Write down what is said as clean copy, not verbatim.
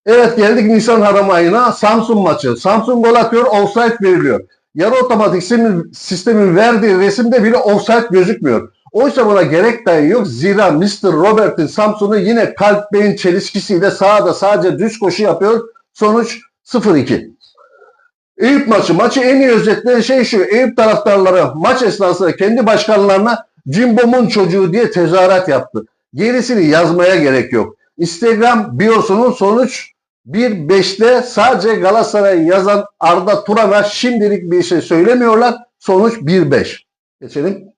Evet, geldik Nisan Haram ayına. Samsun maçı. Samsun gol atıyor, offside veriliyor. Yarı otomatik sistemin verdiği resimde bile offside gözükmüyor. Oysa buna gerek dahi yok. Zira Mr. Robert'in Samsun'u yine kalp beyin çelişkisiyle sahada sadece düz koşu yapıyor. Sonuç 0-2. Eyüp maçı. Maçı en iyi özetleyen şey şu: Eyüp taraftarları maç esnasında kendi başkanlarına Cimbom'un çocuğu diye tezahürat yaptı. Gerisini yazmaya gerek yok. Instagram biosunun sonuç 1-5'te sadece Galatasaray yazan Arda Turan'a şimdilik bir şey söylemiyorlar. Sonuç 1-5. Geçelim.